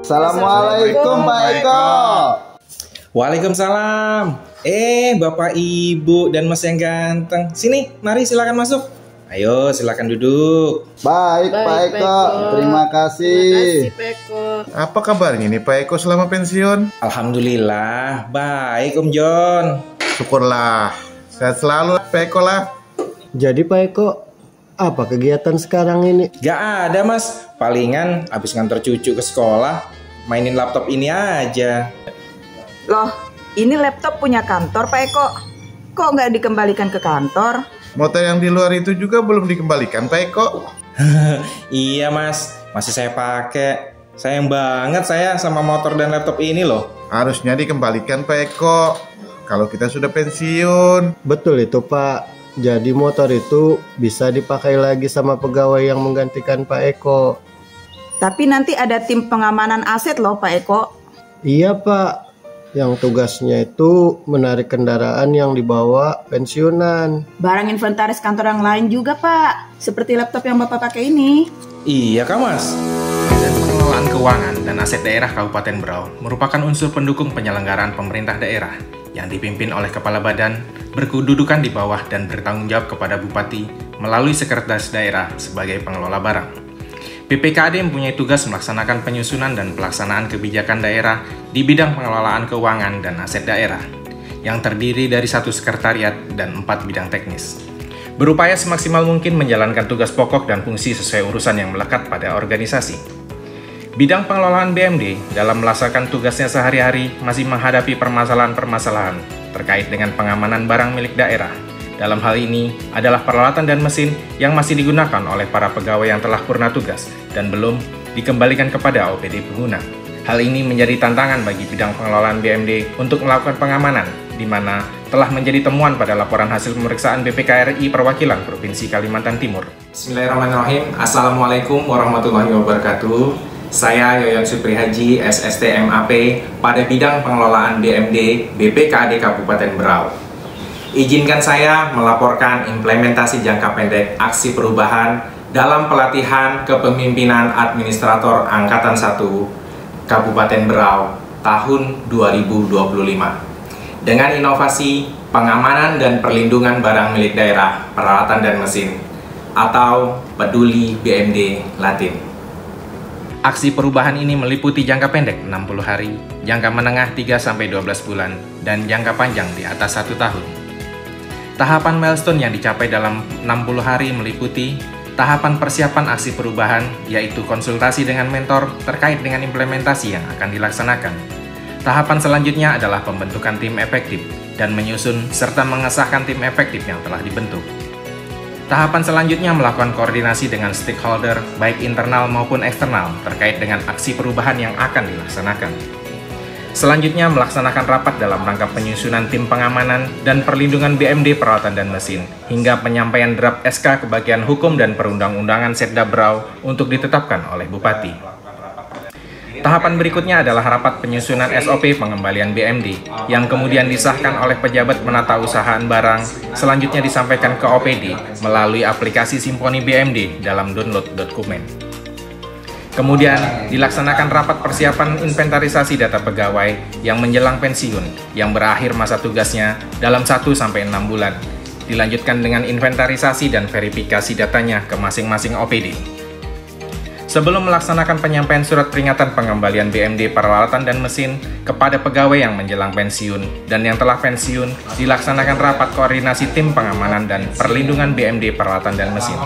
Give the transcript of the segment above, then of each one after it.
Assalamualaikum Pak Eko. Waalaikumsalam. Bapak Ibu dan Mas yang ganteng. Sini, mari silakan masuk. Ayo, silakan duduk. Baik Pak Eko. Terima kasih. Pak Eko. Apa kabarnya nih Pak Eko selama pensiun? Alhamdulillah, baik Om John. Syukurlah, sehat selalu Pak Eko lah. Jadi Pak Eko, apa kegiatan sekarang ini? Gak ada Mas, palingan abis nganter cucu ke sekolah, mainin laptop ini aja. Loh, ini laptop punya kantor Pak Eko. Kok nggak dikembalikan ke kantor? Motor yang di luar itu juga belum dikembalikan Pak Eko. Iya Mas, masih saya pakai. Sayang banget saya sama motor dan laptop ini loh. Harusnya dikembalikan Pak Eko kalau kita sudah pensiun. Betul itu Pak. Jadi motor itu bisa dipakai lagi sama pegawai yang menggantikan Pak Eko. Tapi nanti ada tim pengamanan aset loh Pak Eko. Iya Pak. Yang tugasnya itu menarik kendaraan yang dibawa pensiunan. Barang inventaris kantor yang lain juga Pak. Seperti laptop yang Bapak pakai ini. Iya Kak Mas. Badan Pengelolaan Keuangan dan Aset Daerah Kabupaten Berau merupakan unsur pendukung penyelenggaraan pemerintah daerah yang dipimpin oleh Kepala Badan, berkedudukan di bawah dan bertanggung jawab kepada Bupati melalui Sekretaris Daerah sebagai pengelola barang. BPKAD mempunyai tugas melaksanakan penyusunan dan pelaksanaan kebijakan daerah di bidang pengelolaan keuangan dan aset daerah, yang terdiri dari 1 sekretariat dan 4 bidang teknis. Berupaya semaksimal mungkin menjalankan tugas pokok dan fungsi sesuai urusan yang melekat pada organisasi. Bidang pengelolaan BMD dalam melaksanakan tugasnya sehari-hari masih menghadapi permasalahan-permasalahan terkait dengan pengamanan barang milik daerah. Dalam hal ini adalah peralatan dan mesin yang masih digunakan oleh para pegawai yang telah purna tugas dan belum dikembalikan kepada OPD pengguna. Hal ini menjadi tantangan bagi bidang pengelolaan BMD untuk melakukan pengamanan, di mana telah menjadi temuan pada laporan hasil pemeriksaan BPK RI Perwakilan Provinsi Kalimantan Timur. Bismillahirrahmanirrahim. Assalamualaikum warahmatullahi wabarakatuh. Saya Yoyon Supri Haji, SST MAP pada bidang pengelolaan BMD BPKAD Kabupaten Berau. Izinkan saya melaporkan implementasi jangka pendek aksi perubahan dalam pelatihan kepemimpinan administrator Angkatan 1 Kabupaten Berau tahun 2025 dengan inovasi pengamanan dan perlindungan barang milik daerah, peralatan dan mesin atau Peduli BMD Latin. Aksi perubahan ini meliputi jangka pendek 60 hari, jangka menengah 3-12 bulan, dan jangka panjang di atas 1 tahun. Tahapan milestone yang dicapai dalam 60 hari meliputi tahapan persiapan aksi perubahan, yaitu konsultasi dengan mentor terkait dengan implementasi yang akan dilaksanakan. Tahapan selanjutnya adalah pembentukan tim efektif dan menyusun serta mengesahkan tim efektif yang telah dibentuk. Tahapan selanjutnya melakukan koordinasi dengan stakeholder, baik internal maupun eksternal, terkait dengan aksi perubahan yang akan dilaksanakan. Selanjutnya melaksanakan rapat dalam rangka penyusunan tim pengamanan dan perlindungan BMD peralatan dan mesin, hingga penyampaian draft SK ke bagian hukum dan perundang-undangan Setda Berau untuk ditetapkan oleh Bupati. Tahapan berikutnya adalah rapat penyusunan SOP pengembalian BMD, yang kemudian disahkan oleh pejabat penata usahaan barang, selanjutnya disampaikan ke OPD melalui aplikasi Simponi BMD dalam download dokumen. Kemudian dilaksanakan rapat persiapan inventarisasi data pegawai yang menjelang pensiun, yang berakhir masa tugasnya dalam 1-6 bulan. Dilanjutkan dengan inventarisasi dan verifikasi datanya ke masing-masing OPD. Sebelum melaksanakan penyampaian surat peringatan pengembalian BMD peralatan dan mesin kepada pegawai yang menjelang pensiun dan yang telah pensiun, dilaksanakan rapat koordinasi tim pengamanan dan perlindungan BMD peralatan dan mesin.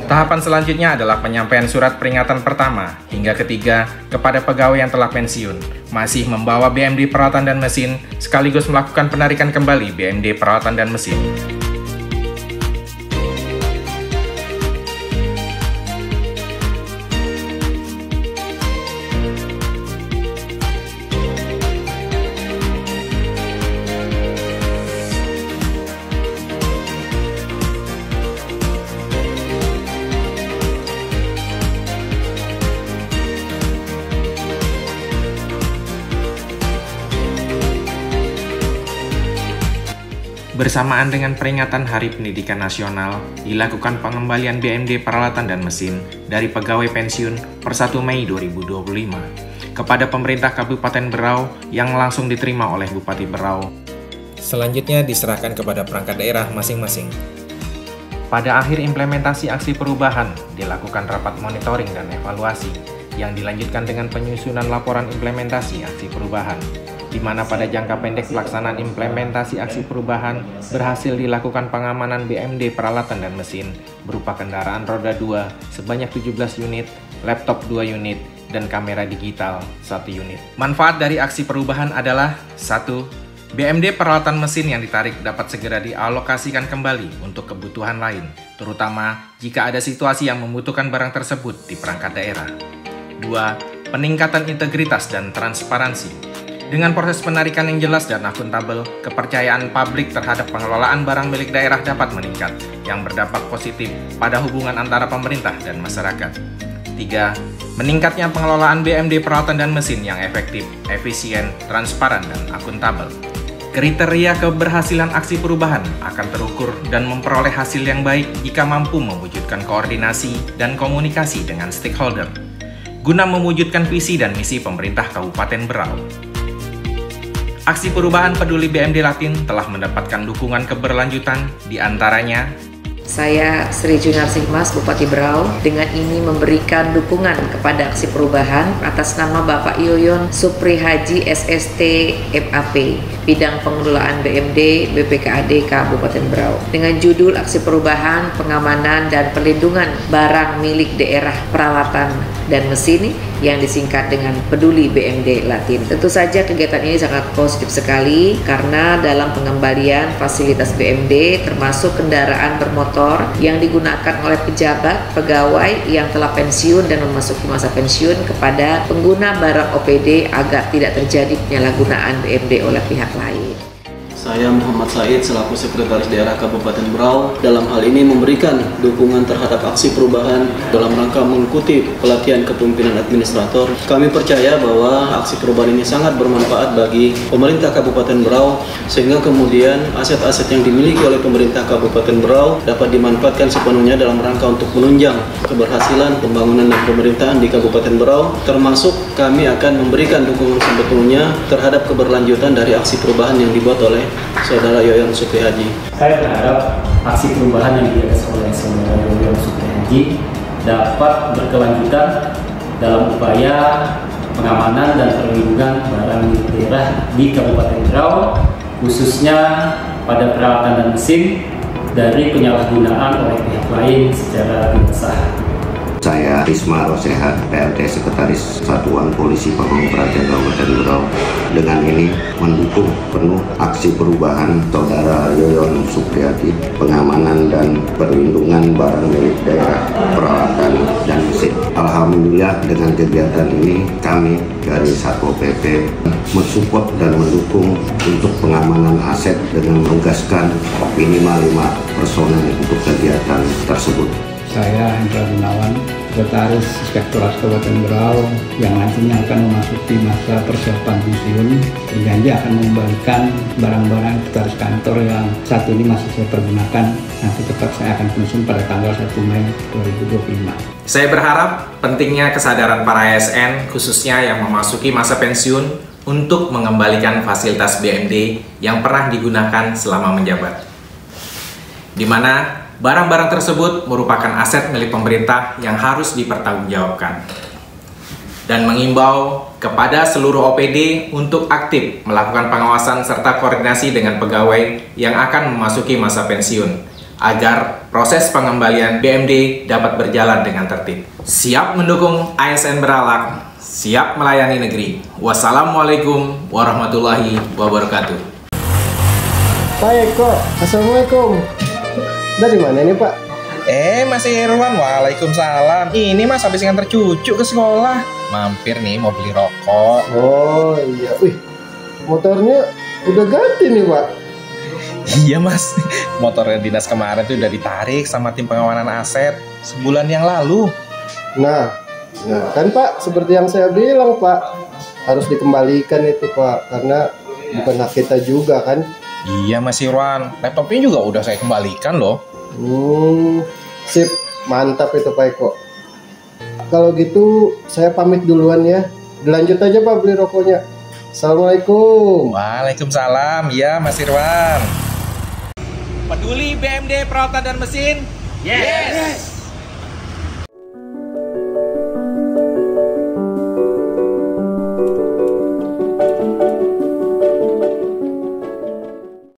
Tahapan selanjutnya adalah penyampaian surat peringatan pertama hingga ketiga kepada pegawai yang telah pensiun, masih membawa BMD peralatan dan mesin, sekaligus melakukan penarikan kembali BMD peralatan dan mesin. Bersamaan dengan peringatan Hari Pendidikan Nasional, dilakukan pengembalian BMD peralatan dan mesin dari pegawai pensiun per 1 Mei 2025. kepada pemerintah Kabupaten Berau yang langsung diterima oleh Bupati Berau. Selanjutnya diserahkan kepada perangkat daerah masing-masing. Pada akhir implementasi aksi perubahan, dilakukan rapat monitoring dan evaluasi yang dilanjutkan dengan penyusunan laporan implementasi aksi perubahan, di mana pada jangka pendek pelaksanaan implementasi aksi perubahan berhasil dilakukan pengamanan BMD peralatan dan mesin berupa kendaraan roda 2 sebanyak 17 unit, laptop 2 unit, dan kamera digital 1 unit. Manfaat dari aksi perubahan adalah 1. BMD peralatan mesin yang ditarik dapat segera dialokasikan kembali untuk kebutuhan lain, terutama jika ada situasi yang membutuhkan barang tersebut di perangkat daerah. 2. Peningkatan integritas dan transparansi. Dengan proses penarikan yang jelas dan akuntabel, kepercayaan publik terhadap pengelolaan barang milik daerah dapat meningkat, yang berdampak positif pada hubungan antara pemerintah dan masyarakat. 3. Meningkatnya pengelolaan BMD peralatan dan mesin yang efektif, efisien, transparan, dan akuntabel. Kriteria keberhasilan aksi perubahan akan terukur dan memperoleh hasil yang baik jika mampu mewujudkan koordinasi dan komunikasi dengan stakeholder, guna mewujudkan visi dan misi pemerintah Kabupaten Berau. Aksi perubahan peduli BMD Latin telah mendapatkan dukungan keberlanjutan, diantaranya saya Sri Junarsih Mas, Bupati Berau, dengan ini memberikan dukungan kepada aksi perubahan atas nama Bapak Yoyon Supri Haji SST MAP, bidang pengelolaan BMD BPKAD Kabupaten Berau, dengan judul aksi perubahan, pengamanan, dan perlindungan barang milik daerah peralatan dan mesin yang disingkat dengan Peduli BMD Latin. Tentu saja kegiatan ini sangat positif sekali karena dalam pengembalian fasilitas BMD termasuk kendaraan bermotor yang digunakan oleh pejabat, pegawai yang telah pensiun dan memasuki masa pensiun kepada pengguna barang OPD agar tidak terjadi penyalahgunaan BMD oleh pihak lain. Saya Muhammad Said selaku Sekretaris Daerah Kabupaten Berau dalam hal ini memberikan dukungan terhadap aksi perubahan dalam rangka mengikuti pelatihan kepemimpinan administrator. Kami percaya bahwa aksi perubahan ini sangat bermanfaat bagi pemerintah Kabupaten Berau sehingga kemudian aset-aset yang dimiliki oleh pemerintah Kabupaten Berau dapat dimanfaatkan sepenuhnya dalam rangka untuk menunjang keberhasilan pembangunan dan pemerintahan di Kabupaten Berau, termasuk kami akan memberikan dukungan sebetulnya terhadap keberlanjutan dari aksi perubahan yang dibuat oleh Saudara Yoyon Supri Haji. Saya berharap aksi perubahan yang digagas oleh Saudara Yoyon Supri Haji dapat berkelanjutan dalam upaya pengamanan dan perlindungan barang milik daerah di Kabupaten Berau, khususnya pada peralatan dan mesin dari penyalahgunaan oleh pihak lain secara tidak sah. Saya Risma Rosehat, PLT Sekretaris Satuan Polisi Pamong Praja Kabupaten Berau. Dengan ini mendukung penuh aksi perubahan Saudara Yoyon Supri Haji, pengamanan dan perlindungan barang milik daerah, peralatan dan mesin. Alhamdulillah dengan kegiatan ini kami dari Satpol PP mensupport dan mendukung untuk pengamanan aset dengan menugaskan minimal 5 personel untuk kegiatan tersebut. Saya Hendra Gunawan, Sekretaris Inspektorat Kabupaten Berau yang nantinya akan memasuki masa persiapan pensiun, berjanji akan mengembalikan barang-barang sekretaris kantor yang saat ini masih saya pergunakan. Nanti tetap saya akan pensiun pada tanggal 1 Mei 2025. Saya berharap pentingnya kesadaran para ASN, khususnya yang memasuki masa pensiun, untuk mengembalikan fasilitas BMD yang pernah digunakan selama menjabat, di mana barang-barang tersebut merupakan aset milik pemerintah yang harus dipertanggungjawabkan, dan mengimbau kepada seluruh OPD untuk aktif melakukan pengawasan serta koordinasi dengan pegawai yang akan memasuki masa pensiun agar proses pengembalian BMD dapat berjalan dengan tertib. Siap mendukung ASN Beralak, siap melayani negeri. Wassalamualaikum warahmatullahi wabarakatuh. Pak Eko, Assalamualaikum. Dari mana nih Pak? Mas Irwan, waalaikumsalam. Ini Mas habis nganter cucu ke sekolah. Mampir nih mau beli rokok. Oh iya, wih, motornya udah ganti nih Pak. Iya Mas, motornya dinas kemarin tuh udah ditarik sama tim pengawalan aset sebulan yang lalu. Nah kan Pak, seperti yang saya bilang Pak, harus dikembalikan itu Pak, karena bukan hak kita juga kan. Iya Mas Irwan, laptopnya juga udah saya kembalikan loh. Sip, mantap itu Pak Eko. Kalau gitu saya pamit duluan ya. Dilanjut aja Pak beli rokoknya. Assalamualaikum. Waalaikumsalam. Ya Mas Irwan. Peduli BMD Peralatan dan Mesin? Yes.